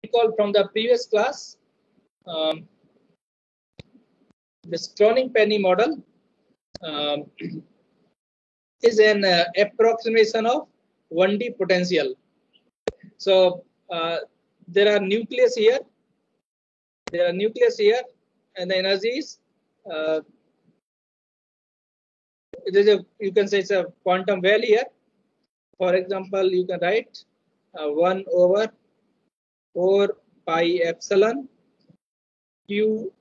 recall from the previous class, this Cronin-Penney model is an approximation of 1D potential. So there are nucleus here. And the energy is you can say it's a quantum well here. For example, you can write 1 over 4 pi epsilon q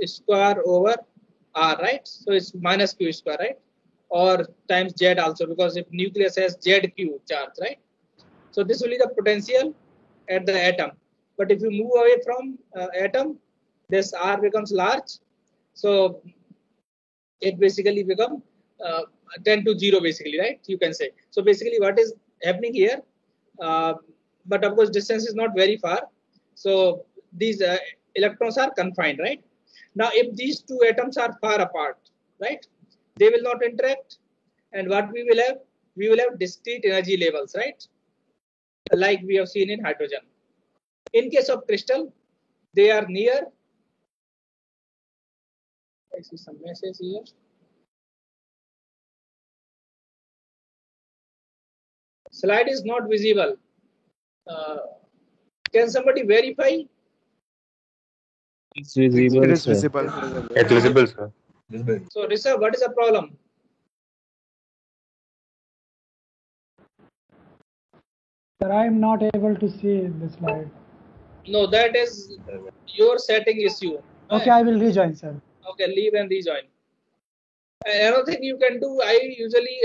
square over r, right? So it's minus q square, right? Or times z also, because if nucleus has zq charge, right? So this will be the potential at the atom. But if you move away from atom, this r becomes large. So it basically become 10 to 0 basically, right? You can say. So basically what is happening here, but of course distance is not very far. So these electrons are confined, right? Now if these two atoms are far apart, right, they will not interact. And what we will have discrete energy levels, right? Like we have seen in hydrogen. In case of crystal, they are near. I see some message here. Slide is not visible. Can somebody verify? It's visible. It is sir. visible. It's visible, sir. So, Rishabh, what is the problem? Sir, I am not able to see the slide. No, that is your setting issue. Okay, I will rejoin, sir. Okay, leave and rejoin. Another thing you can do, I usually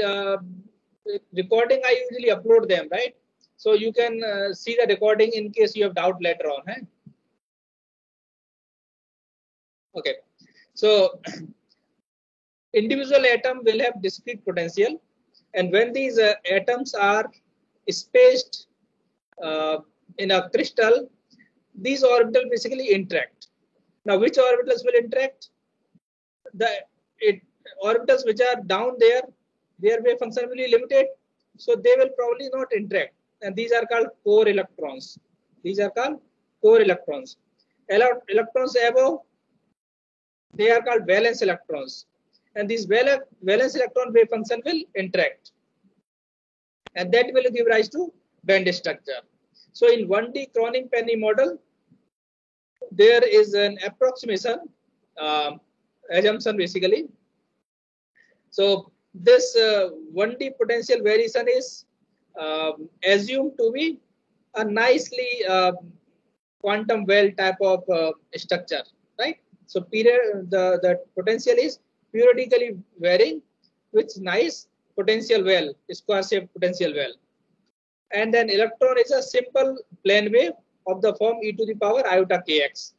recording, I usually upload them, right? So you can see the recording in case you have doubt later on. Eh? Okay, so individual atom will have discrete potential, and when these atoms are spaced in a crystal, these orbitals basically interact. Now, which orbitals will interact? The orbitals which are down there, their wave function will be limited, so they will probably not interact, and these are called core electrons. These are called core electrons. Electrons above, they are called valence electrons, and these valence electron wave function will interact, and that will give rise to band structure. So in 1D Cronin-Penney model, there is an approximation assumption basically. So this 1D potential variation is assumed to be a nicely quantum well type of structure, right? So the potential is periodically varying with nice potential well, square shaped potential well. And then electron is a simple plane wave of the form e to the power iota kx.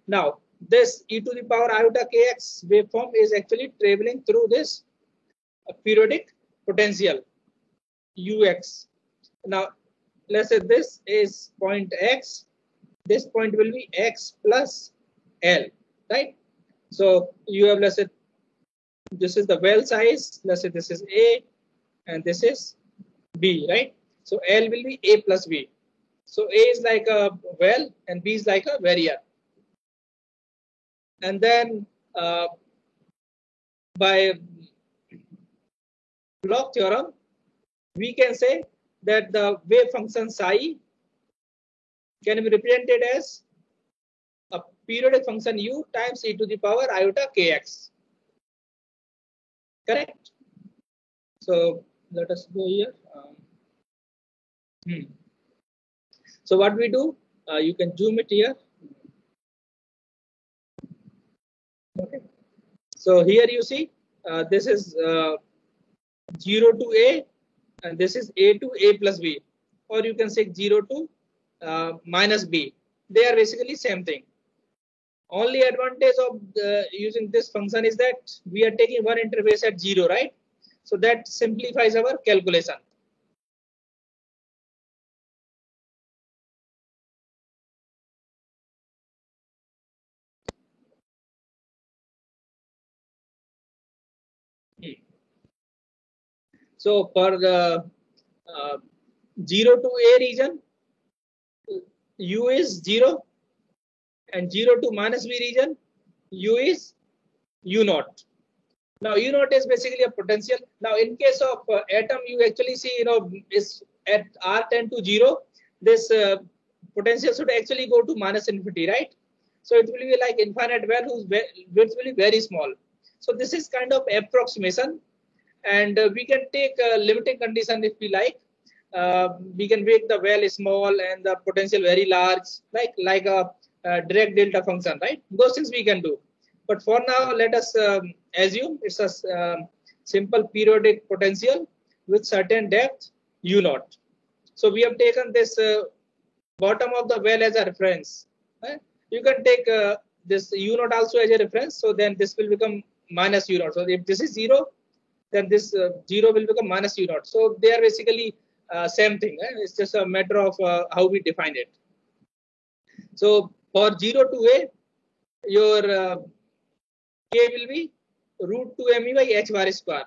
Now, this e to the power iota kx waveform is actually traveling through this periodic potential ux. Now, let's say this is point x. This point will be x plus L, right? So you have, let's say, this is the well size. Let's say this is A and this is B, right? So L will be A plus B. So A is like a well and B is like a barrier. And then by Bloch theorem, we can say that the wave function psi can be represented as a periodic function u times e to the power iota kx. Correct? So let us go here. So what we do, you can zoom it here. Okay. So here you see this is 0 to A and this is A to A plus B, or you can say 0 to minus B. They are basically same thing. Only advantage of using this function is that we are taking one interface at 0, right? So that simplifies our calculation. So for the 0 to A region, U is 0 and 0 to minus V region, U is U naught. Now U naught is basically a potential. Now in case of atom, you actually see, is at R tend to 0, this potential should actually go to minus infinity, right? So it will be like infinite well whose width will be very small. So this is kind of approximation, and we can take a limiting condition if we like. We can make the well small and the potential very large, like a direct delta function, right? Those things we can do. But for now, let us assume it's a simple periodic potential with certain depth U naught. So we have taken this bottom of the well as a reference. Right? You can take this U naught also as a reference. So then this will become minus U naught. So if this is 0, then this 0 will become minus U naught. So they are basically same thing. It's just a matter of how we define it. So for 0 to A, your K will be root 2 me by h bar square,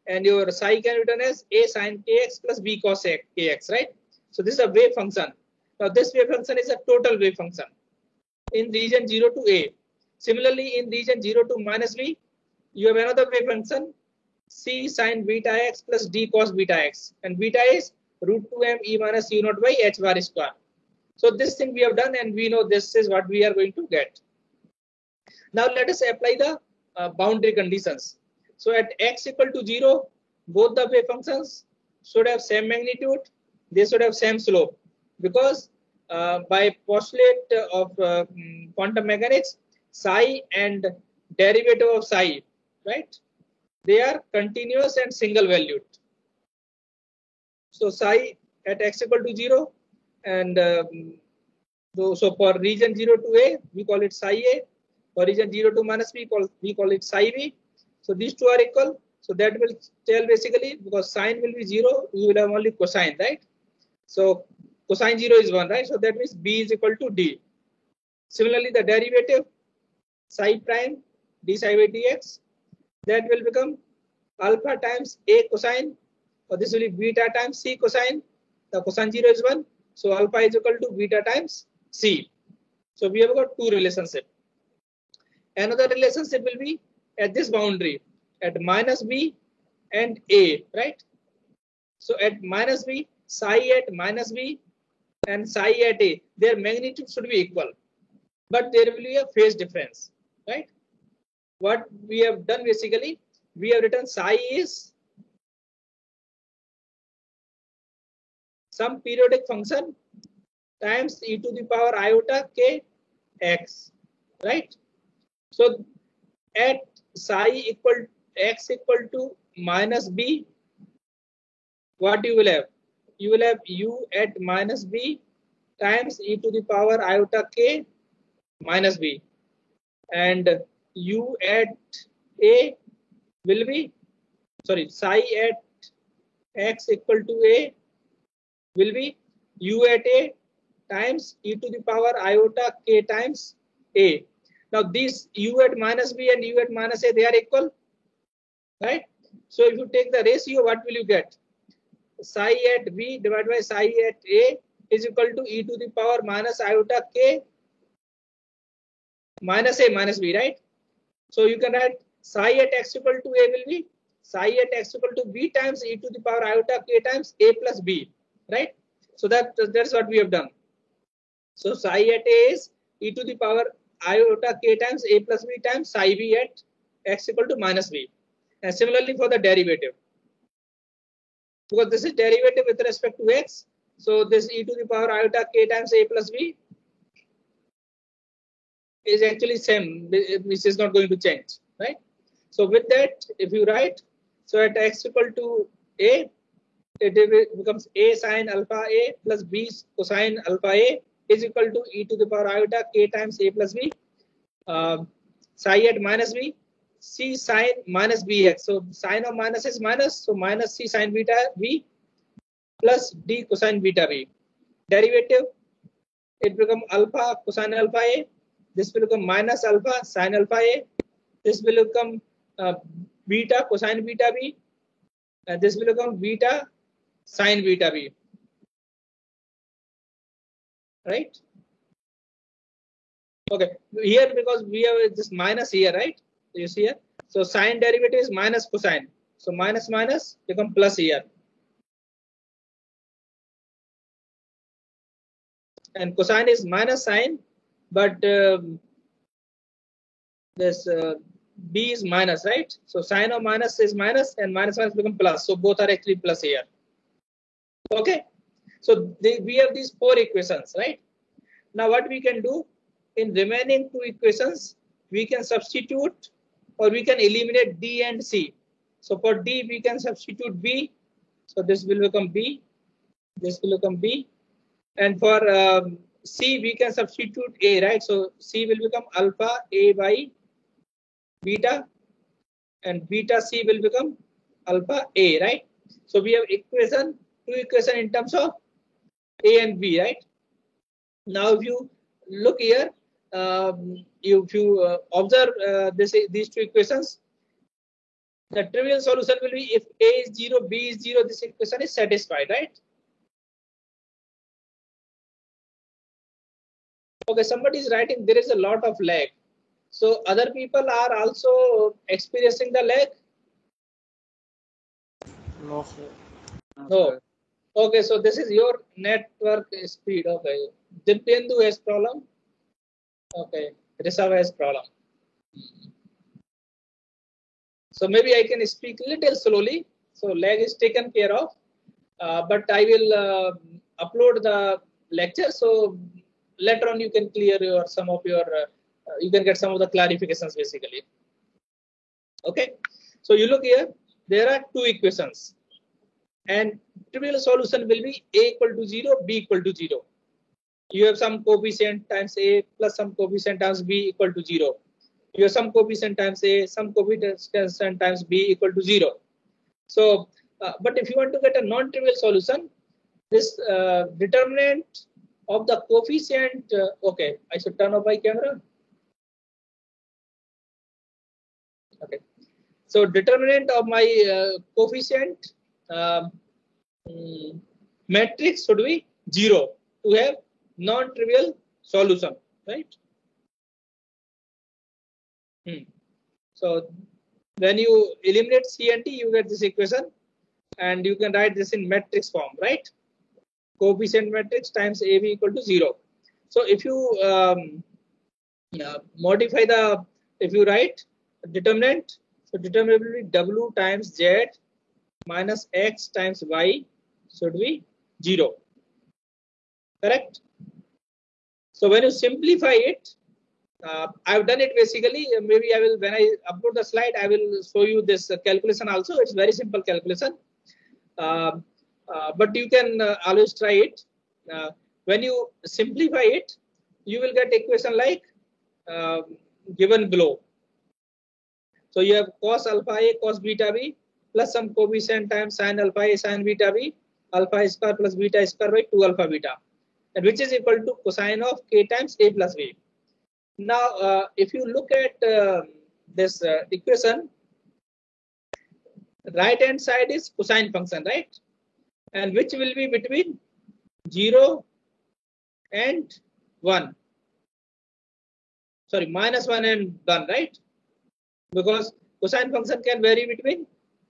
and your psi can be written as A sin kx plus B cos kx, right? So this is a wave function. Now this wave function is a total wave function in region 0 to A. Similarly, in region 0 to minus B, you have another wave function C sin beta x plus D cos beta x, and beta is root 2m e minus u naught by h bar square. So this thing we have done, and we know this is what we are going to get. Now let us apply the boundary conditions. So at x equal to 0, both the wave functions should have same magnitude. They should have same slope, because by postulate of quantum mechanics, psi and derivative of psi, right? They are continuous and single valued. So psi at x equal to 0, and so for region 0 to A, we call it psi A. For region 0 to minus B, we call it psi B. So these two are equal. So that will tell basically, because sine will be 0, you will have only cosine, right? So cosine 0 is 1, right? So that means B is equal to D. Similarly, the derivative psi prime d psi by dx, that will become alpha times A cosine, or this will be beta times C cosine. The cosine 0 is 1. So alpha is equal to beta times C. So we have got two relationships. Another relationship will be at this boundary at minus B and A, right? So at minus B, psi at minus B and psi at A, their magnitude should be equal, but there will be a phase difference, right? What we have done basically, we have written psi is some periodic function times e to the power iota k x, right? So at psi equal x equal to minus b, what you will have? You will have u at minus b times e to the power iota k minus b, and u at a will be, sorry, psi at x equal to a will be u at a times e to the power iota k times a. Now these u at minus b and u at minus a, they are equal, right? So if you take the ratio, what will you get? Psi at b divided by psi at a is equal to e to the power minus iota k minus a minus b, right? So you can write psi at x equal to a will be psi at x equal to b times e to the power iota k times a plus b, right? So that's what we have done. So psi at a is e to the power iota k times a plus b times psi b at x equal to minus b. And similarly for the derivative, because this is derivative with respect to x, so this e to the power iota k times a plus b is actually same, which is not going to change, right? So with that, if you write, so at x equal to a, it becomes a sin alpha a plus b cosine alpha a is equal to e to the power iota k times a plus b, psi at minus b, c sin minus bx. So sine of minus is minus, so minus c sin beta b plus d cosine beta b. Derivative, it become alpha cosine alpha a. This will become minus alpha sin alpha a. This will become beta cosine beta b. And this will become beta sin beta b. right? Okay, here because we have this minus here, right? You see here. So sine derivative is minus cosine. So minus minus become plus here. And cosine is minus sine, but this b is minus, right? So sine of minus is minus and minus minus become plus. So both are actually plus here. Okay. So we have these four equations, right? Now what we can do in remaining two equations, we can substitute or we can eliminate D and C. So for D, we can substitute B. So this will become B. This will become B. And for C, we can substitute A, right? So C will become alpha A by beta, and beta C will become alpha A, right? So we have two equation in terms of A and B, right? Now, if you look here, if you observe these two equations, the trivial solution will be if A is 0, B is 0, this equation is satisfied, right? Okay, somebody is writing there is a lot of lag. So other people are also experiencing the lag? No, sir. No. Okay, so this is your network speed. Okay. Dipyendu has problem. Okay. Rishabh has problem. So maybe I can speak little slowly. So lag is taken care of. But I will upload the lecture. So later on you can clear some of your you can get some of the clarifications basically. Okay. So you look here, there are two equations. And trivial solution will be A equal to 0, B equal to 0. You have some coefficient times A plus some coefficient times B equal to 0. You have some coefficient times A, some coefficient times B equal to 0. So, but if you want to get a non-trivial solution, this determinant of the coefficient, okay, I should turn off my camera. Okay. So determinant of my coefficient matrix should be 0 to have non-trivial solution, right? So when you eliminate C and D, you get this equation, and you can write this in matrix form, right? Coefficient matrix times AB equal to 0. So if you modify if you write determinant, so determinant will be W times Z minus X times Y should be 0. Correct? So when you simplify it, I've done it basically. Maybe I will, when I upload the slide, I will show you this calculation also. It's very simple calculation. But you can always try it. When you simplify it, you will get equation like given below. So you have cos alpha A, cos beta B, plus some coefficient times sin alpha A, sin beta B, alpha square plus beta square by 2 alpha beta, and which is equal to cosine of K times A plus B. Now, if you look at this equation, right hand side is cosine function, right? And which will be between 0 and 1. Sorry, minus 1 and 1, right? Because cosine function can vary between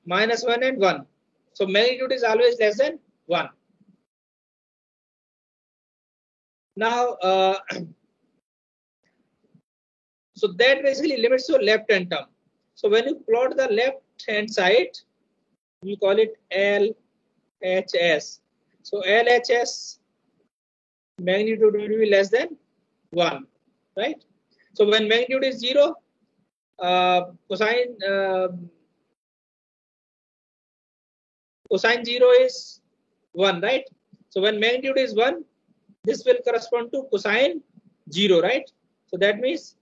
minus 1 and 1. So magnitude is always less than 1. Now, so that basically limits your left hand term. So when you plot the left hand side, we call it LHS. So LHS magnitude will be less than 1, right? So when magnitude is 0, cosine 0 is 1, right? So when magnitude is 1, this will correspond to cosine 0, right? So that means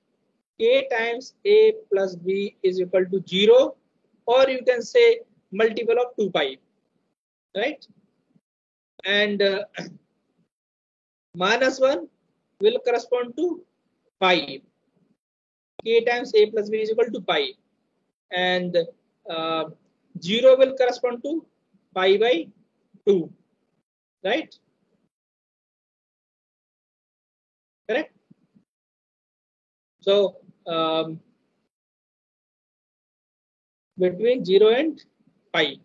K times A plus B is equal to 0, or you can say multiple of 2 pi, right? And minus 1 will correspond to pi. K times A plus B is equal to pi. And 0 will correspond to pi by 2, right? correct? So between 0 and pi.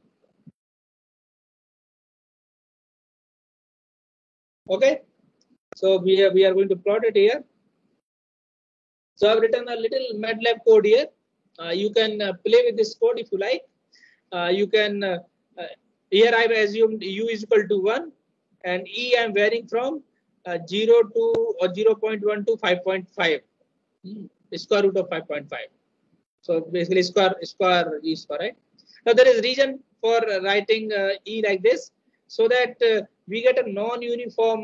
Okay, so we are going to plot it here. So I've written a little MATLAB code here. You can play with this code if you like. You can here I've assumed u is equal to 1 and e I'm varying from 0 to 0.1 to 5.5, square root of 5.5. So basically square e square, right? Now there is reason for writing e like this, so that we get a non-uniform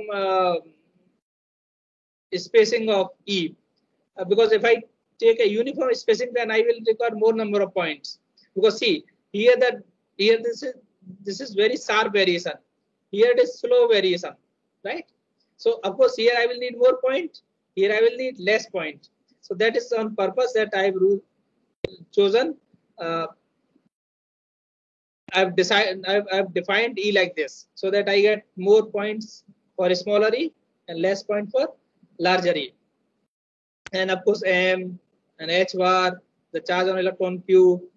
spacing of e. Because if I take a uniform spacing, then I will require more number of points. Because see here this is very sharp variation. Here it is slow variation, right? So of course here I will need more point. Here I will need less point. So that is on purpose that I have chosen. I've defined e like this, so that I get more points for smaller e and less point for larger e. And of course m and h bar, the charge on electron q,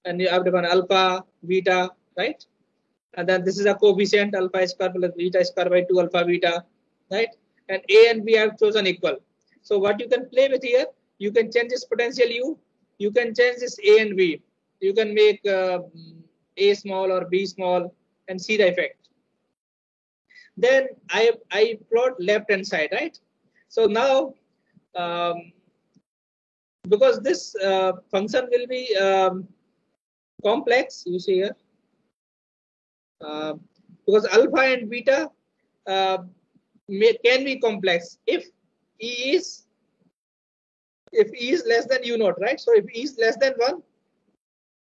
and you have defined alpha, beta, right? And then this is a coefficient alpha square plus beta square by 2 alpha beta, right? And a and b have chosen equal. So what you can play with here, you can change this potential u, you can change this a and b, you can make a small or b small and see the effect. Then I plot left hand side, right? So now because this function will be complex, you see here, because alpha and beta can be complex if e is less than u naught, right? So if e is less than 1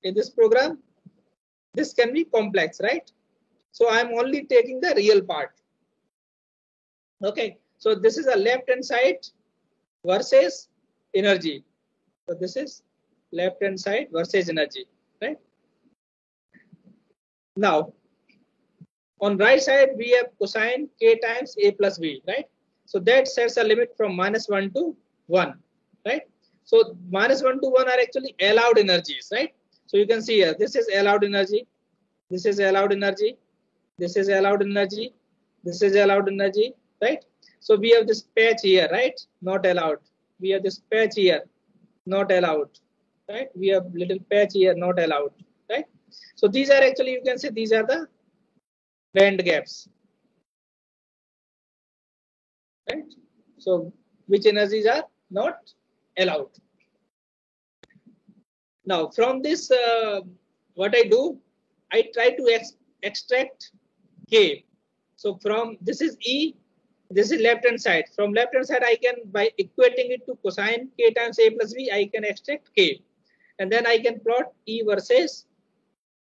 in this program, this can be complex, right? So I'm only taking the real part. Okay, so this is a left hand side versus energy. So this is left hand side versus energy, right? Now on right side we have cosine k times a plus b, right? So that sets a limit from -1 to 1, right? So -1 to 1 are actually allowed energies, right? So you can see here, this is allowed energy, this is allowed energy, this is allowed energy, this is allowed energy, right? So we have this patch here, right? Not allowed. We have this patch here, not allowed, right? We have little patch here, not allowed, right? So these are actually, you can say, these are the band gaps, right? So which energies are not allowed. Now from this, what I do, I try to extract k. So from this is e, this is left hand side. From left hand side, I can, by equating it to cosine k times a plus b, I can extract k, and then I can plot e versus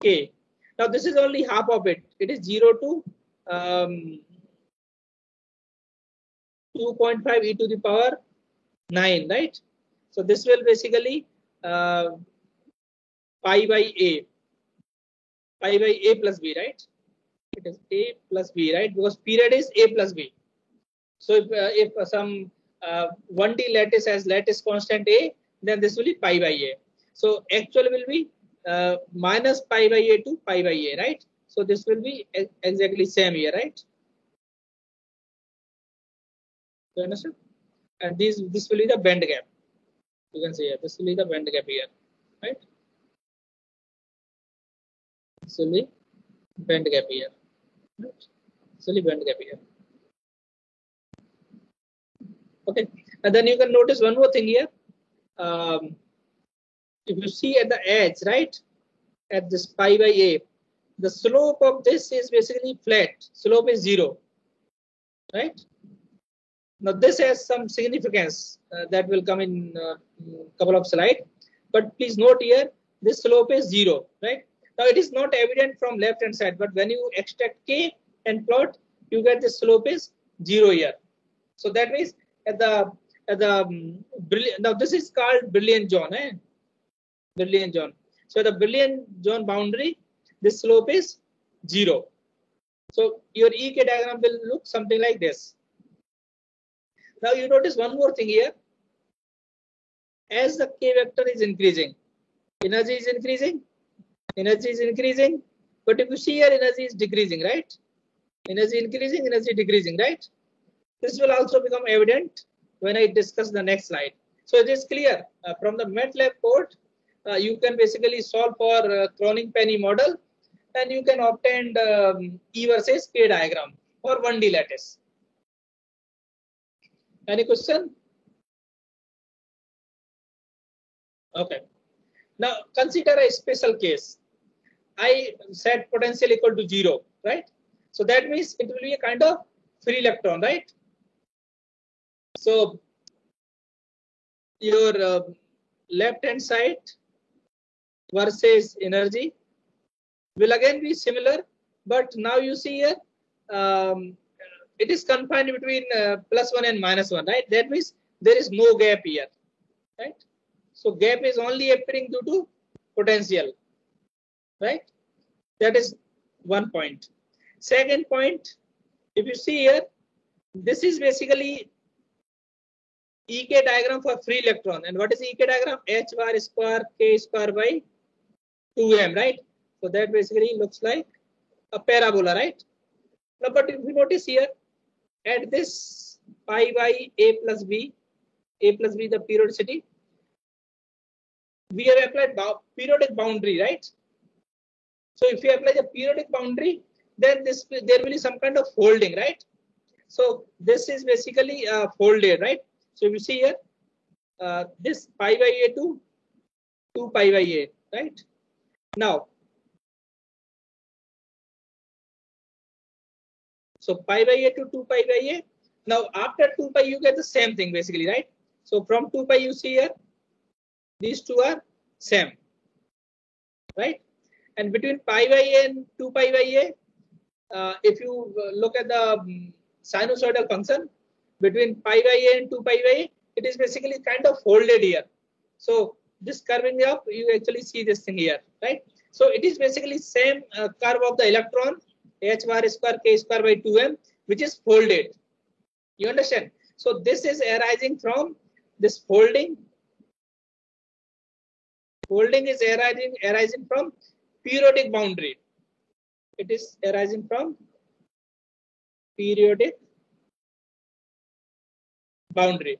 k. Now this is only half of it. It is 0 to 2.5 e to the power 9, right? So this will basically pi by a plus b, right? It is a plus b, right? Because period is a plus b. So if some 1D lattice has lattice constant a, then this will be pi by a. So actually will be minus pi by a to pi by a, right? So this will be exactly same here, right? You understand? And this will be the band gap. You can see here, this will be the band gap here, right? This will be band gap here, right? This will be band gap here. Okay, and then you can notice one more thing here. If you see at the edge, right, at this pi by a, the slope of this is basically flat. Slope is 0, right? Now this has some significance that will come in a couple of slides. But please note here, this slope is 0, right? Now it is not evident from left hand side, but when you extract k and plot, you get the slope is 0 here. So that means at the now this is called Brillouin zone, Brillouin zone. So the Brillouin zone boundary, this slope is 0. So your EK diagram will look something like this. Now you notice one more thing here. As the k vector is increasing, energy is increasing, energy is increasing. But if you see here, energy is decreasing, right? Energy increasing, energy decreasing, right? This will also become evident when I discuss the next slide. So it is clear from the MATLAB code, you can basically solve for Kronig-Penney model, and you can obtain E versus K diagram for 1D lattice. Any question? Okay. Now consider a special case. I set potential equal to 0, right? So that means it will be a kind of free electron, right? So your left hand side versus energy will again be similar, but now you see here it is confined between +1 and -1, right? That means there is no gap here, right? So gap is only appearing due to potential, right? That is one point. Second point, if you see here, this is basically EK diagram for free electron. And what is EK diagram? H bar square K square by 2m, right? So that basically looks like a parabola, right? Now, but if you notice here, at this pi by a plus b the periodicity, we have applied periodic boundary, right? So if you apply the periodic boundary, then there will be some kind of folding, right? So this is basically folded, right? So if you see here, this pi by a to 2 pi by a, right? Now, so pi by a to 2 pi by a. Now after 2 pi, you get the same thing basically, right? So from 2 pi, you see here, these two are same, right? And between pi by a and 2 pi by a, if you look at the sinusoidal function between pi by a and 2 pi by a, it is basically kind of folded here. So this curving up, you actually see this thing here, right? So it is basically same curve of the electron, h bar square k square by 2m, which is folded. You understand? So this is arising from this folding. Folding is arising from periodic boundary. It is arising from periodic boundary.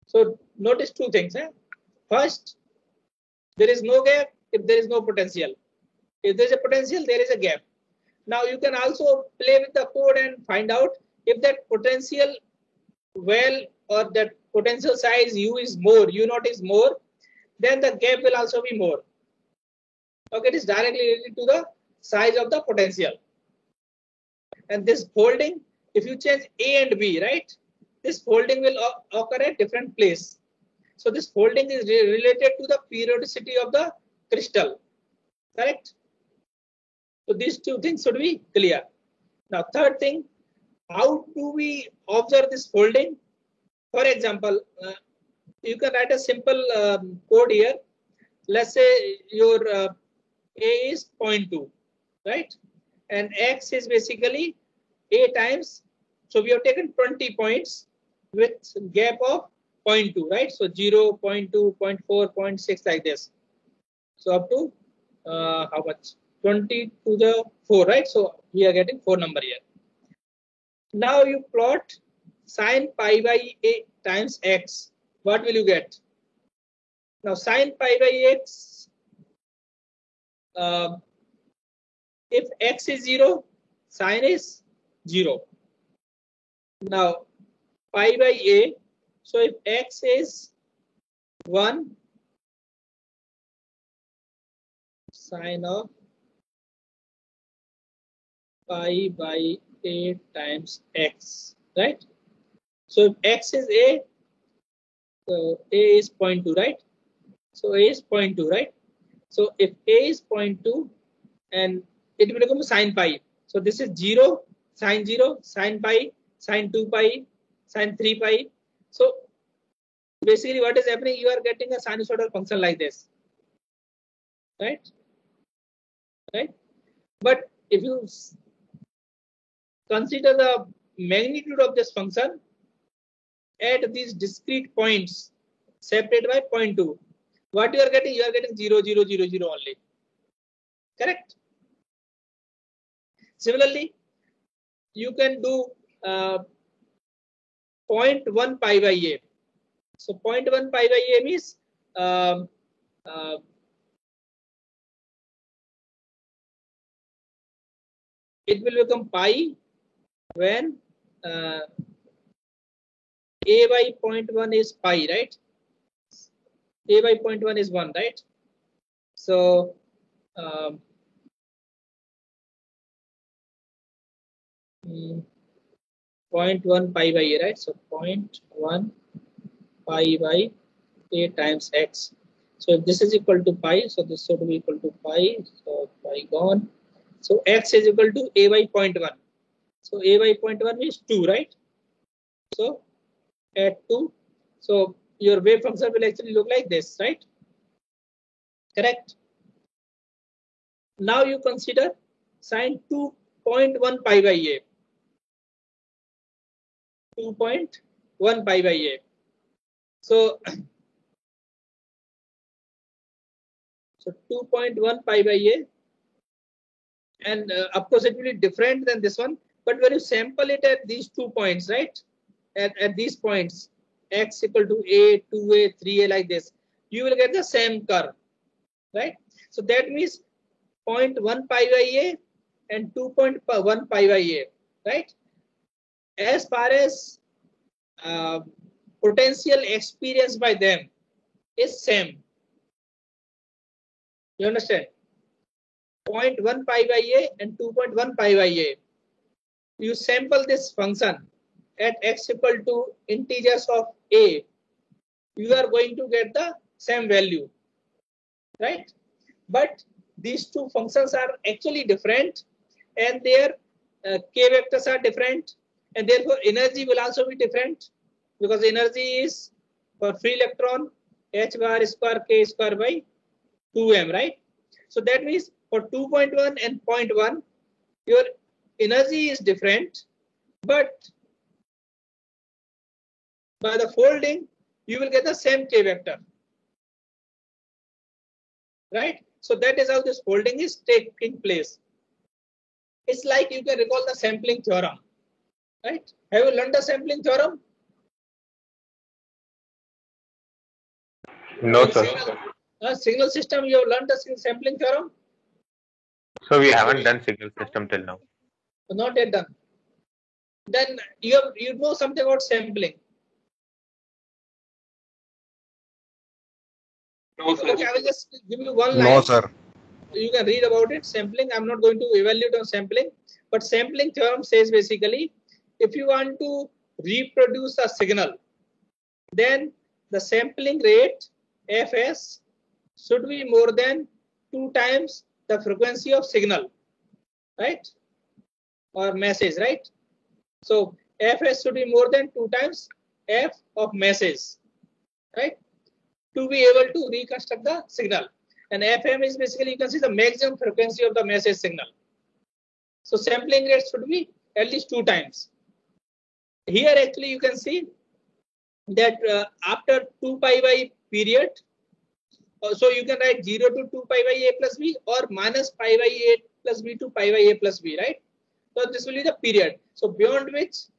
So notice two things. First, there is no gap if there is no potential. If there is a potential, there is a gap. Now you can also play with the code and find out if that potential well or that potential size U is more, U naught is more, then the gap will also be more. Okay, it is directly related to the size of the potential. And this folding, if you change A and B, right, this folding will occur at different place. So this folding is related to the periodicity of the crystal, correct? So these two things should be clear. Now, third thing, how do we observe this folding? For example, you can write a simple code here. Let's say your A is 0.2, right? And X is basically A times. So we have taken 20 points with gap of 0.2, right? So 0, 0.2, 0.4, 0.6 like this. So up to how much? 20 to the 4, right? So we are getting 4 number here. Now you plot sine pi by a times x. What will you get? Now sine pi by x, if x is 0, sine is 0. Now pi by a, so if x is 1, sine of pi by a times x, right? So if x is a, so a is 0.2, right? So a is 0.2, right? So if a is 0.2, and it will become sine pi. So this is 0, sine 0, sine pi, sine 2 pi, sine 3 pi. So basically what is happening, you are getting a sinusoidal function like this, right? Right? But if you consider the magnitude of this function, at these discrete points separated by 0.2, what you are getting? You are getting 0, 0, 0, 0 only. Correct? Similarly, you can do 0.1 pi by a. So 0.1 pi by a means it will become pi when a by 0.1 is pi, right? A by 0.1 is 1, right? So 0.1 pi by a, right? So 0.1 pi by a times x. So if this is equal to pi, so this should be equal to pi. So pi gone. So x is equal to a by 0.1. So a by 0.1 is 2, right? So at 2, so your wave function will actually look like this, right? Correct. Now you consider sine 2.1 pi by a. 2.1 pi by a. So 2.1 pi by a, and of course it will be different than this one. But when you sample it at these 2 points, right? At these points, x equal to a, 2a, 3a, like this, you will get the same curve, right? So that means 0.1 pi by a and 2.1 pi by a, right? As far as potential experienced by them is same. You understand? 0.1 pi by a and 2.1 pi by a. You sample this function at x equal to integers of a, you are going to get the same value, right? But these two functions are actually different, and their k vectors are different, and therefore energy will also be different, because energy is for free electron h bar square k square by 2m, right? So that means for 2.1 and 0.1, your energy is different, but by the folding, you will get the same k vector, right? So that is how this folding is taking place. It's like you can recall the sampling theorem, right? Have you learned the sampling theorem? No, sir. Signal system, you have learned the sampling theorem? So we haven't done signal system till now. Not yet done. Then you know something about sampling. No, sir. Okay, I will just give you one line. No, sir. You can read about it. Sampling, I'm not going to evaluate on sampling, but sampling theorem says basically, if you want to reproduce a signal, then the sampling rate fs should be more than 2 times the frequency of signal, right? Or message, right? So fs should be more than 2 times f of message, right? To be able to reconstruct the signal. And FM is basically, you can see the maximum frequency of the message signal. So sampling rate should be at least 2 times. Here actually you can see that after 2 pi by period, so you can write 0 to 2 pi by a plus b, or minus pi by a plus b to pi by a plus b, right? So this will be the period. So beyond which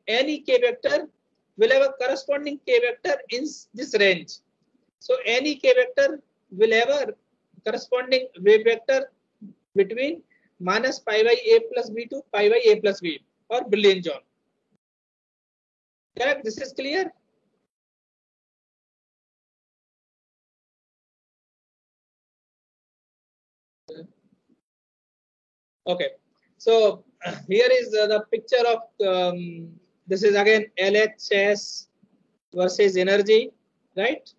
any k vector will have a corresponding k vector in this range. So any k vector will have a corresponding wave vector between minus pi by a plus b to pi by a plus b, or Brillouin zone. Correct? This is clear? Okay. So here is the picture of this is again LHS versus energy, right?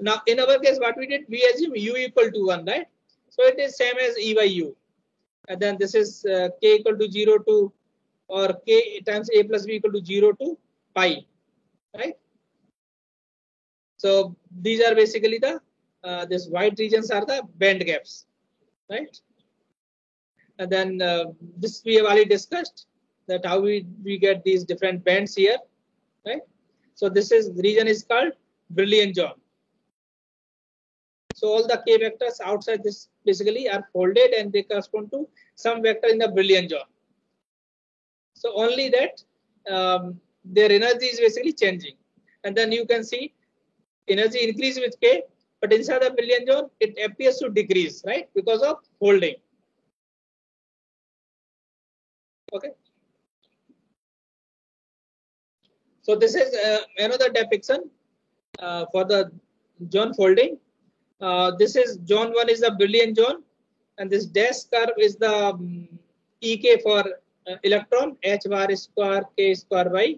Now in our case, what we did, we assume u equal to 1, right? So it is same as E by U. And then this is k equal to 0 to, or k times a plus b equal to 0 to pi, right? So these are basically the this white regions are the band gaps, right? And then this we have already discussed, that how we get these different bands here, right? So this is region is called Brillouin zone. So all the k vectors outside this basically are folded and they correspond to some vector in the Brillouin zone. So only that their energy is basically changing, and then you can see energy increase with k, but inside the Brillouin zone it appears to decrease, right, because of folding. Okay. So this is another depiction for the zone folding. This is zone 1 is the Brillouin zone, and this dash curve is the Ek for electron, h bar square k square by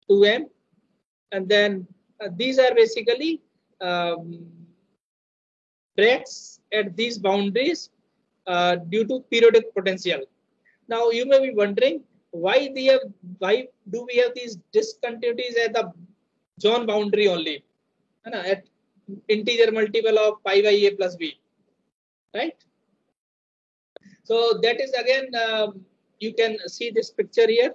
2m, and then these are basically breaks at these boundaries due to periodic potential. Now you may be wondering why do we have these discontinuities at the zone boundary only, at integer multiple of pi by a plus b, right? So that is again you can see this picture here.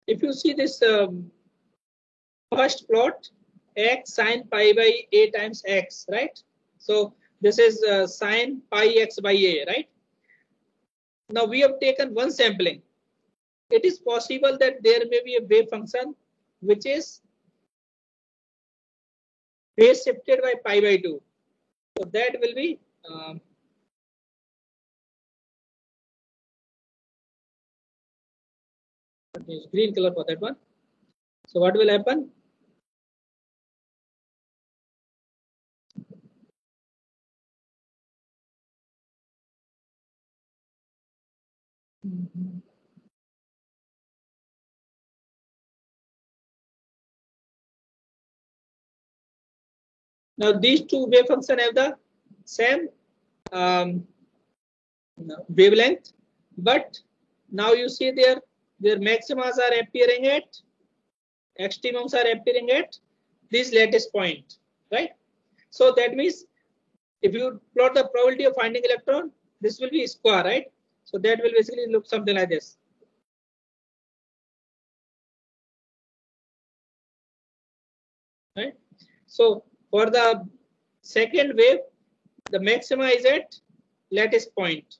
If you see this first plot, x sine pi by a times x, right? So this is sine pi x by a, right? Now we have taken one sampling. It is possible that there may be a wave function which is phase shifted by pi by 2. So that will be green color for that one. So what will happen? Now these two wave functions have the same wavelength, but now you see their maximas are appearing at, extremums are appearing at this lattice point, right? So that means if you plot the probability of finding electron, this will be square, right? So that will basically look something like this. Right? So for the second wave, the maxima is at lattice point,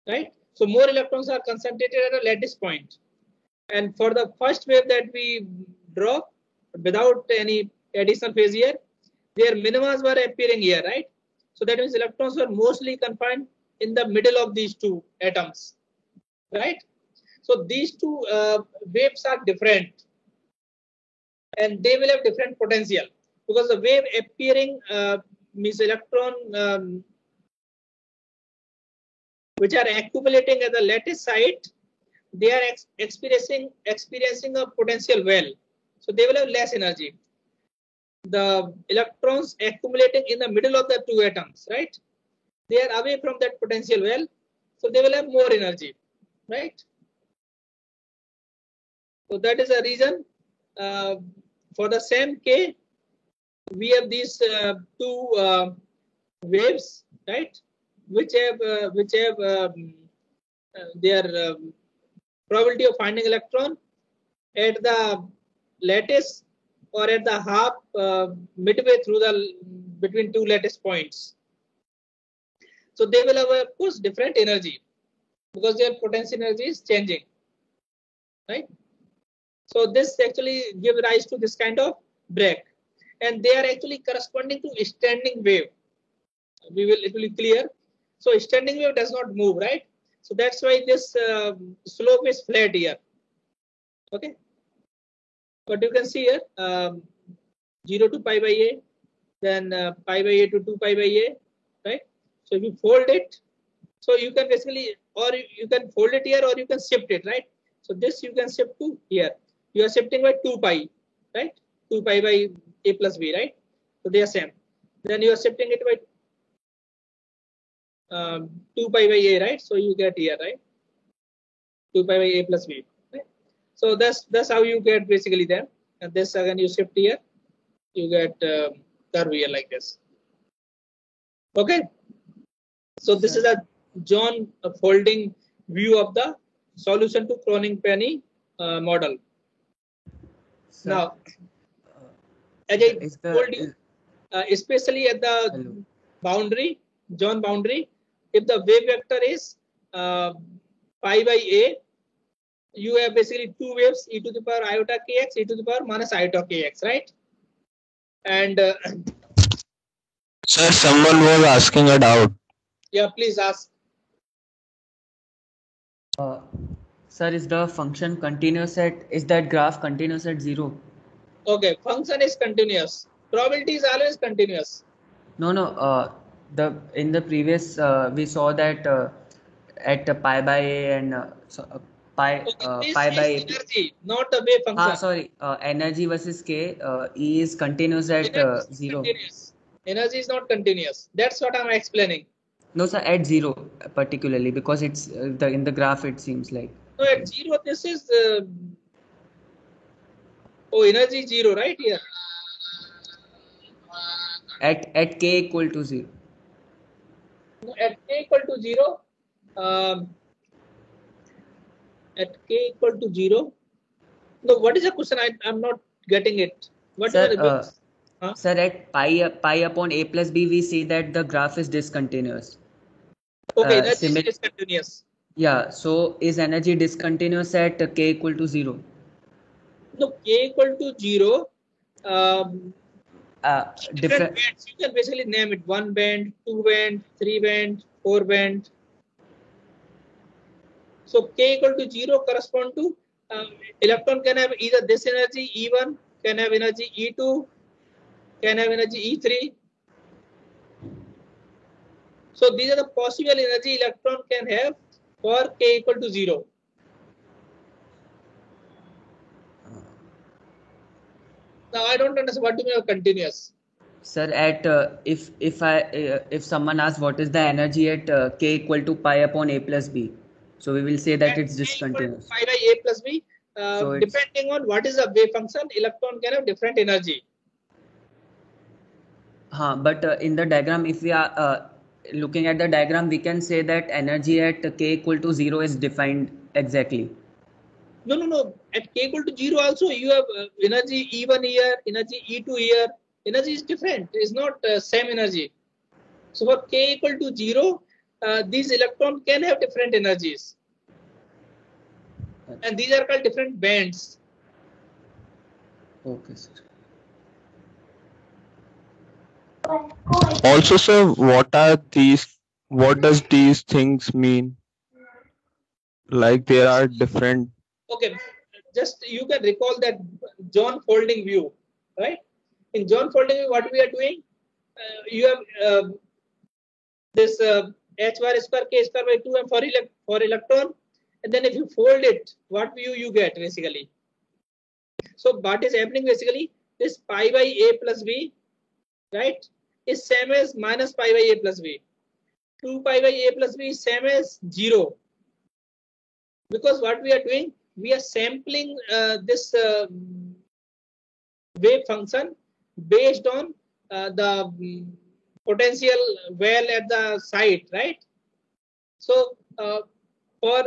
right? So more electrons are concentrated at a lattice point. And for the first wave that we draw without any additional phase here, their minimas were appearing here, right? So that means electrons were mostly confined in the middle of these two atoms, right? So these two waves are different, and they will have different potential, because the wave appearing means electron which are accumulating at the lattice site, they are experiencing a potential well, so they will have less energy. The electrons accumulating in the middle of the two atoms, right, they are away from that potential well, so they will have more energy, right? So that is the reason for the same k we have these two waves, right, which have their probability of finding electron at the lattice or at the half midway through the between two lattice points. So they will have, of course, different energy because their potential energy is changing, right? So this actually gives rise to this kind of break, and they are actually corresponding to standing wave. It will be clear. So standing wave does not move, right? So that's why this slope is flat here. Okay. But you can see here 0 to pi by a, then pi by a to 2 pi by a, right? So if you fold it, so you can basically, or you can fold it here, or you can shift it, right? So this you can shift to here. You are shifting by 2 pi, right? 2 pi by a plus b, right? So they are same. Then you are shifting it by 2 pi by a, right? So you get here, right? 2 pi by a plus b. Right? So that's how you get basically there. And this again you shift here, you get curve here like this. Okay. So this is a zone folding view of the solution to Cronin-Penny model. Sir, Now, as I is the told you, especially at the hello. boundary, John boundary, if the wave vector is pi by a, you have basically two waves, e to the power iota kx, e to the power minus iota kx, right? And Sir, someone was asking a doubt. yeah, please ask. Sir, is the function continuous at, is that graph continuous at 0? Okay, function is continuous. Probability is always continuous. No, in the previous we saw that at pi by a and pi Okay, this pi by is energy, not the wave function. sorry, energy versus k, E is continuous at Energy is 0. continuous. Energy is not continuous. That's what I'm explaining. No, sir, at 0 particularly, because it's in the graph it seems like. So at 0, this is energy 0, right here. At k equal to 0. At k equal to 0, at k equal to 0. No, what is the question? I'm not getting it. What Sir, is the sir, at pi upon a plus b, we see that the graph is discontinuous. Okay, energy is discontinuous. Yeah, so is energy discontinuous at k equal to 0? No, k equal to 0. Different bands. You can basically name it 1 band, 2 band, 3 band, 4 band. So k equal to 0 correspond to electron can have either this energy E1, can have energy E2, can have energy E3. So these are the possible energy electron can have for k equal to 0. Now I don't understand what do you mean of continuous. Sir, at if someone asks what is the energy at k equal to pi upon a plus b, so we will say that At it's k equal to discontinuous. pi by a plus b, So depending on what is the wave function, electron can have different energy. But in the diagram, if we are looking at the diagram, we can say that energy at k equal to 0 is defined exactly. No. At k equal to 0 also you have energy E1 here, energy E2 here. Energy is different. It's not same energy. So for k equal to 0, these electrons can have different energies. And these are called different bands. Okay, sir. Also, sir, what does these things mean? Like there are different. Okay, just you can recall that John Folding view, right? In John Folding view, what we are doing, you have this h bar square k square by 2m for electron, and then if you fold it, what view you get basically? So what is happening basically? This pi by a plus b, right, is same as minus pi by a plus b. 2 pi by a plus b is same as 0. Because what we are doing, we are sampling this wave function based on the potential well at the site, right? So for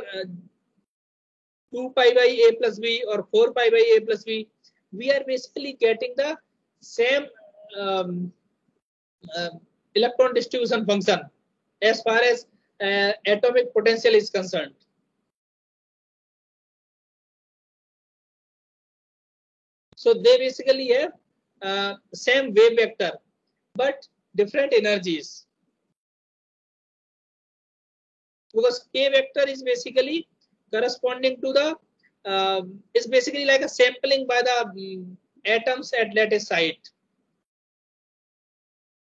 2 pi by a plus b or 4 pi by a plus b, we are basically getting the same electron distribution function as far as atomic potential is concerned. So they basically have same wave vector, but different energies. Because k vector is basically corresponding to the is basically like a sampling by the atoms at lattice site.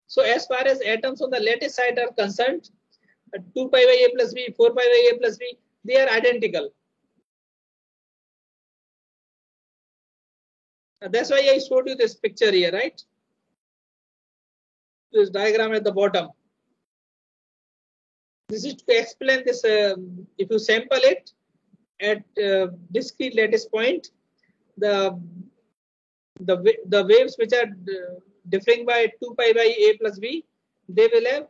So as far as atoms on the lattice site are concerned, 2 pi by a plus b, 4 pi by a plus b, they are identical. That's why I showed you this picture here, right? This diagram at the bottom. This is to explain this. If you sample it at discrete lattice point, the waves which are differing by 2 pi by a plus b, they will have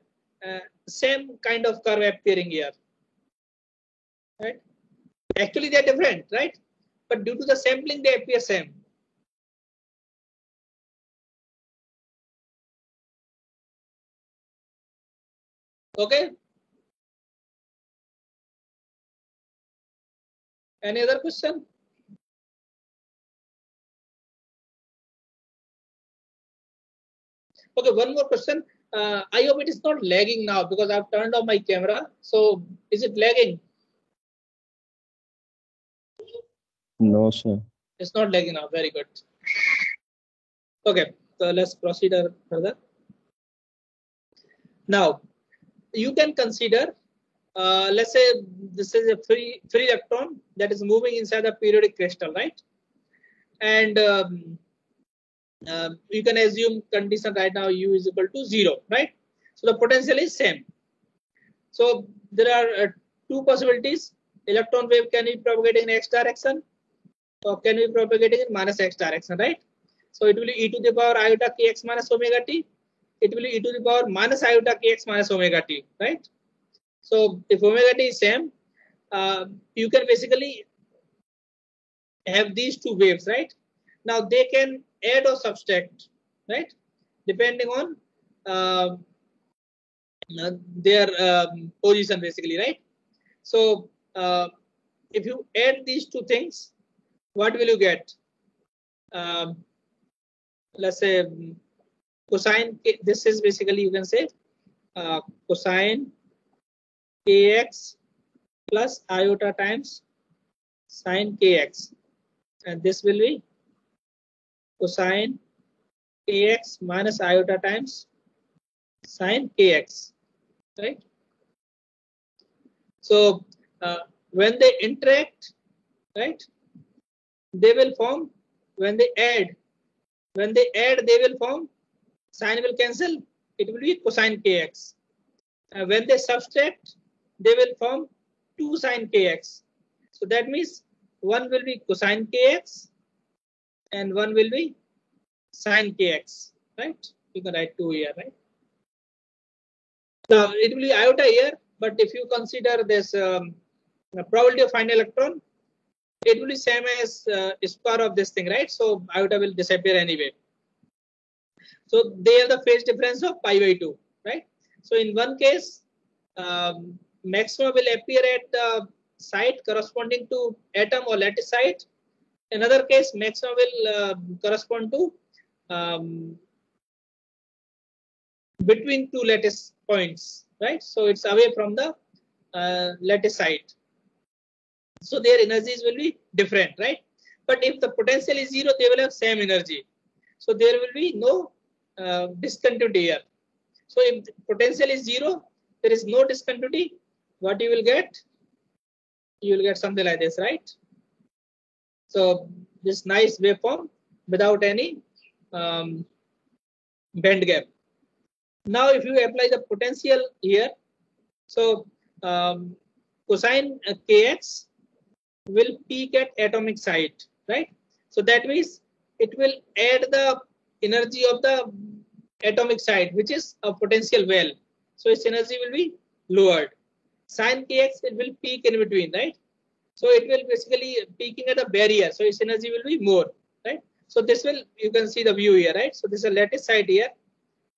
same kind of curve appearing here, right? Actually, they are different, right? But due to the sampling, they appear same. Okay. Any other question? Okay, one more question. I hope it is not lagging now because I've turned off my camera. So is it lagging? No, sir. It's not lagging now. Very good. Okay, so let's proceed further. Now, you can consider, let's say this is a free electron that is moving inside the periodic crystal, right? And you can assume condition right now U is equal to 0, right? So the potential is same. So there are two possibilities. Electron wave can be propagating in x direction or can be propagating in minus x direction, right? So it will be e to the power iota kx minus omega t. It will be e to the power minus iota kx minus omega t, right? So if omega t is same, you can basically have these two waves, right? Now they can add or subtract, right? Depending on their position, basically, right? So if you add these two things, what will you get? Let's say cosine. This is basically, you can say cosine kx plus iota times sine kx, and this will be cosine kx minus iota times sine kx, right? So when they interact, right, they will form, when they add, they will form, sine will cancel, it will be cosine kx. When they subtract, they will form 2 sine kx. So that means one will be cosine kx and one will be sine kx, right? You can write 2 here, right? Now it will be iota here, but if you consider this probability of finding electron, it will be same as square of this thing, right? So iota will disappear anyway. So they have the phase difference of pi by 2, right? So in one case, maxima will appear at the site corresponding to atom or lattice site. Another case, maxima will correspond to between two lattice points, right? So it's away from the lattice site. So their energies will be different, right? But if the potential is 0, they will have same energy. So there will be no discontinuity here. So if the potential is 0, there is no discontinuity. What you will get? You will get something like this, right? So this nice waveform without any band gap. Now if you apply the potential here, so cosine kx will peak at atomic site, right? So that means it will add the energy of the atomic site, which is a potential well. So its energy will be lowered. Sine kx, it will peak in between, right? So it will basically peaking at a barrier. So its energy will be more, right? So this will, you can see the view here, right? So this is a lattice site here.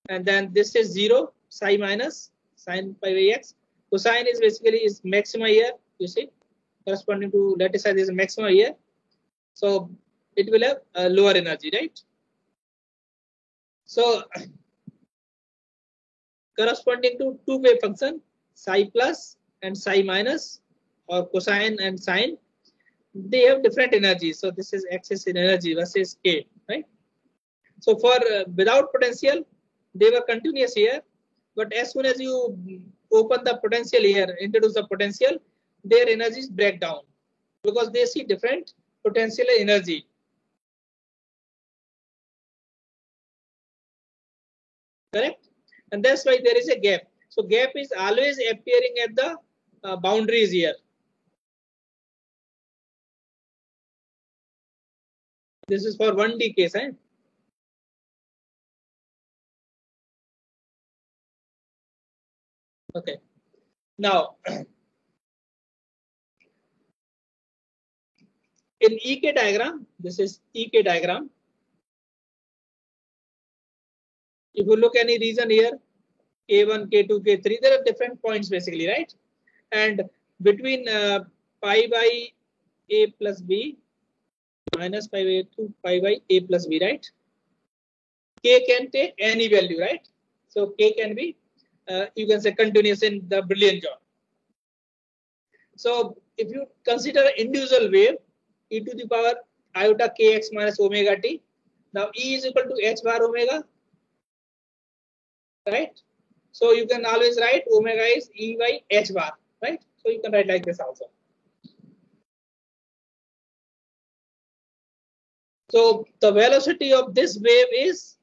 And then this is 0, psi minus sine pi by x. Cosine is basically is maxima here, you see, corresponding to lattice site is maxima here. So it will have a lower energy, right? So corresponding to two wave function, psi plus and psi minus, or cosine and sine, they have different energies. So this is axis in energy versus k, right? So for without potential, they were continuous here, but as soon as you open the potential here, introduce the potential, their energies break down because they see different potential energy. Correct? And that's why there is a gap. So gap is always appearing at the boundaries here. This is for 1D case, eh? Okay. Now, in EK diagram, this is EK diagram. If you look any region here, K1, K2, K3, there are different points basically, right? And between pi by A plus B minus pi by A to pi by A plus B, right? K can take any value, right? So K can be, you can say, continuous in the Brillouin zone. So if you consider individual wave, e to the power iota kx minus omega t, now E is equal to h bar omega, right? So you can always write omega is E by h bar, right? So you can write like this also. So the velocity of this wave is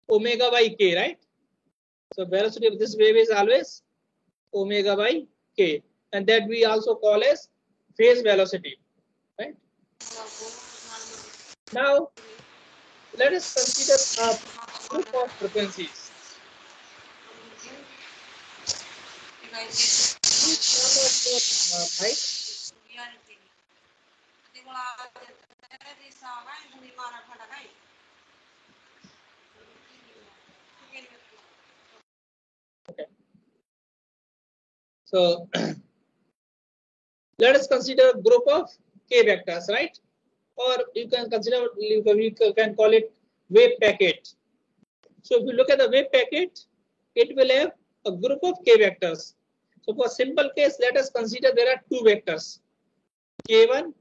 omega by k, right? So velocity of this wave is always omega by k, and that we also call as phase velocity, right? Now let us consider a group of frequencies. Right? Okay. So let us consider a group of k vectors, right? Or you can consider, we can call it wave packet. So if you look at the wave packet, it will have a group of k vectors. So for simple case, let us consider there are two vectors, k1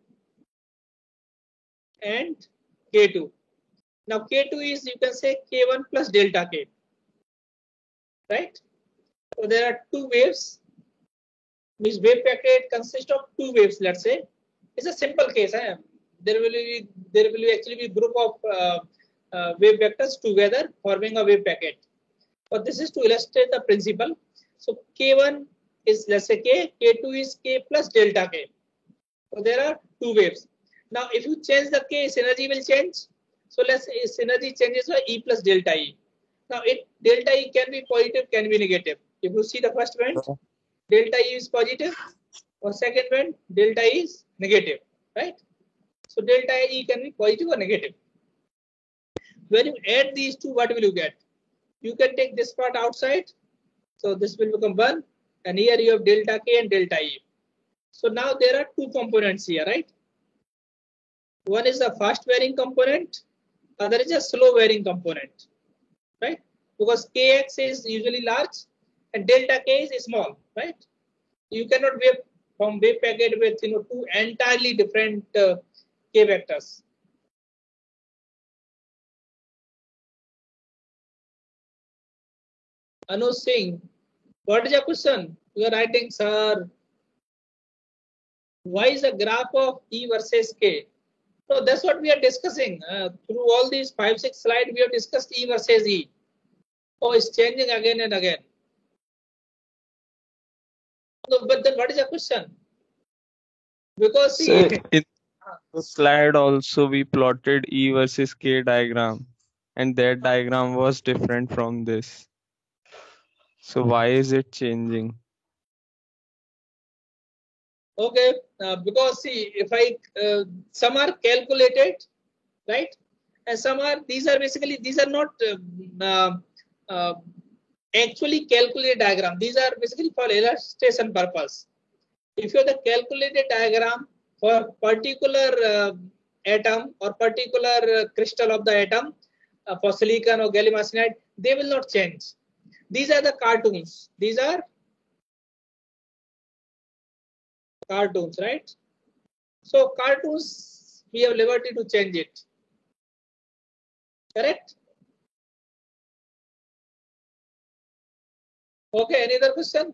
and k2. Now k2 is, you can say, k1 plus delta k, right? So there are two waves. Means wave packet consists of two waves. Let's say it's a simple case. There will actually be group of wave vectors together forming a wave packet. But this is to illustrate the principle. So K1 is, let's say, K, K2 is K plus delta K. So there are two waves. Now if you change the K, synergy will change. So let's say synergy changes by E plus delta E. Now delta E can be positive, can be negative. If you see the first band, delta E is positive, or second band, delta E is negative, right? So delta E can be positive or negative. When you add these two, what will you get? You can take this part outside. So this will become 1. And here you have delta K and delta E. So now there are two components here, right? One is a fast varying component. Other is a slow varying component, right? Because Kx is usually large and delta K is small, right? You cannot wave from wave packet with two entirely different K vectors. Anuj Singh, what is your question? You are writing, sir. Why is the graph of E versus K? So that's what we are discussing. Through all these 5-6 slides, we have discussed E versus E. Oh, it's changing again and again. So, but then what is your question? Because see, So in the slide also we plotted E versus K diagram, and that diagram was different from this. So why is it changing? okay, because see, if I some are calculated, right, and some are, these are basically, these are not actually calculated diagram. These are basically for illustration purpose. If you have the calculated diagram for particular atom or particular crystal of the atom, for silicon or gallium arsenide, they will not change. These are the cartoons. These are cartoons, right? So cartoons, we have liberty to change it. Correct? Okay, any other question?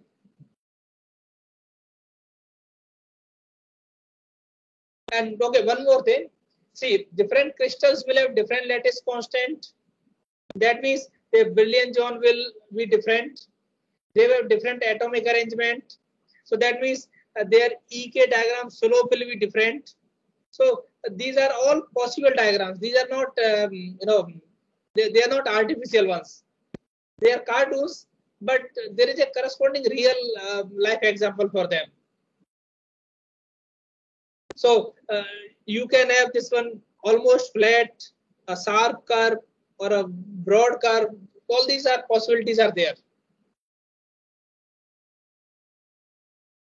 And okay, one more thing. See, different crystals will have different lattice constant. That means the Brillouin zone will be different. They will have different atomic arrangement. So that means their EK diagram slope will be different. So these are all possible diagrams. These are not, they are not artificial ones. They are cartoons, but there is a corresponding real life example for them. So you can have this one almost flat, a sharp curve, or a broad curve. All these are possibilities are there.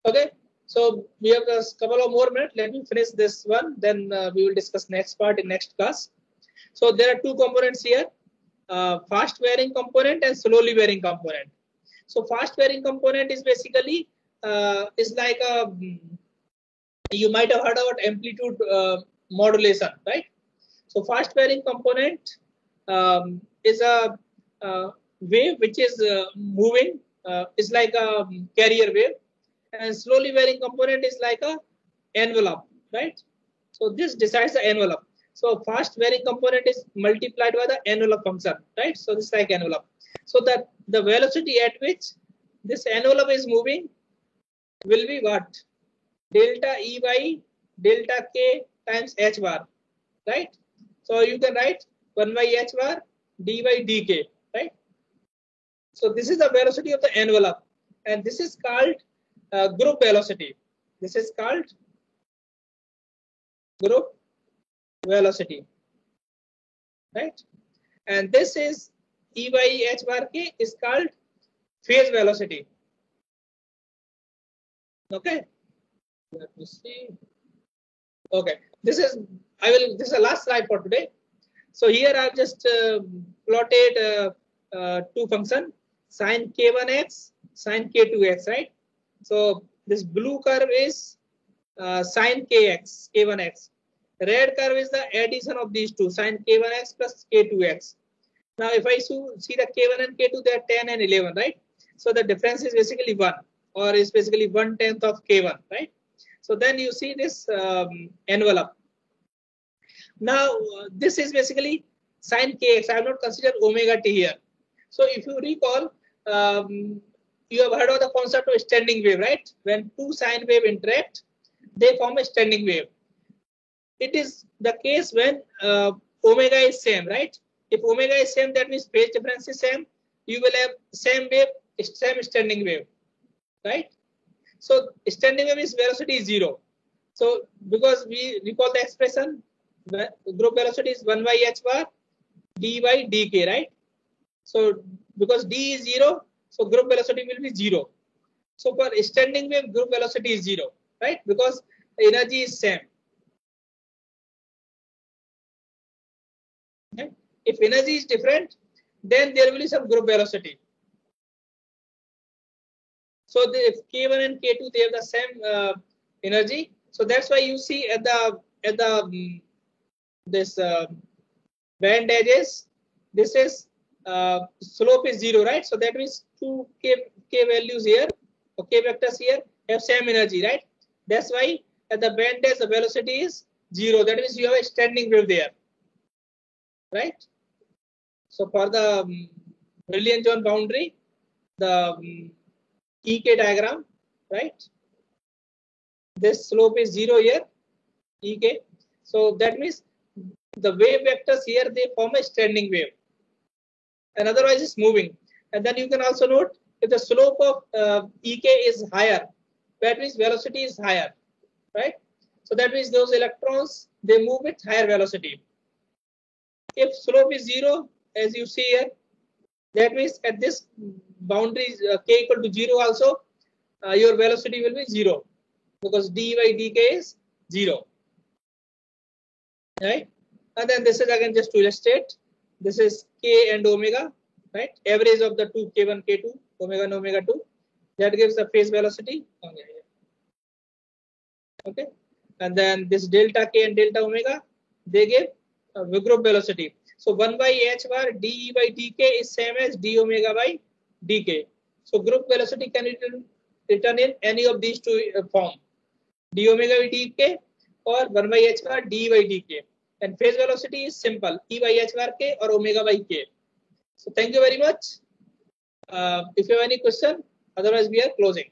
Okay, so we have a couple of more minutes. Let me finish this one, then we will discuss next part in next class. So there are two components here, fast varying component and slowly varying component. So fast varying component is basically is like a, you might have heard about amplitude modulation, right? So fast varying component is a wave which is moving, is like a carrier wave, and slowly varying component is like a envelope, right? So this decides the envelope. So fast varying component is multiplied by the envelope function, right? So this is like envelope. So that the velocity at which this envelope is moving will be what? Delta E by delta K times H bar, right? So you can write 1 by H bar d by dk, right? So this is the velocity of the envelope, and this is called group velocity. This is called group velocity, right? And this is E by H bar K is called phase velocity. Okay, let me see. Okay, this is this is the last slide for today. So here I've just plotted two functions, sine k1x, sine k2x, right? So this blue curve is sine kx, k1x. Red curve is the addition of these two, sine k1x plus k2x. Now if I see the k1 and k2, they are 10 and 11, right? So the difference is basically 1, or is basically 1/10 of k1, right? So then you see this envelope. Now this is basically sine kx. I have not considered omega t here. So if you recall, you have heard of the concept of standing wave, right? When two sine wave interact, they form a standing wave. It is the case when omega is same, right? If omega is same, that means phase difference is same. You will have same wave, same standing wave, right? So standing wave is velocity is 0. So because we recall the expression, group velocity is 1 by h bar d by dk, right? So because d is 0, so group velocity will be 0. So for standing wave, group velocity is 0, right? Because energy is same. Okay? If energy is different, then there will be some group velocity. So if K1 and K2 they have the same energy, so that's why you see at the this band edges, this is slope is 0, right? So that means two k values here, or k vectors here have same energy, right? That's why at the band edge the velocity is 0. That means you have a standing wave there, right? So for the Brillouin zone boundary, the EK diagram, right? This slope is 0 here, EK. So that means the wave vectors here, they form a standing wave, and otherwise it's moving. And then you can also note if the slope of EK is higher, that means velocity is higher, right? So that means those electrons, they move with higher velocity. If slope is 0, as you see here, that means at this boundary k equal to 0 also, your velocity will be 0, because d by dk is 0, right? And then this is again just to illustrate, this is k and omega, right? Average of the two, k1, k2, omega and omega 2, that gives the phase velocity. Okay, and then this delta k and delta omega, they give group velocity. So 1 by h bar d by dk is same as d omega by dk. So group velocity can written in any of these two form, d omega by dk or 1 by h bar d by dk. And phase velocity is simple, e by h bar k or omega by k. So thank you very much. If you have any question, otherwise we are closing.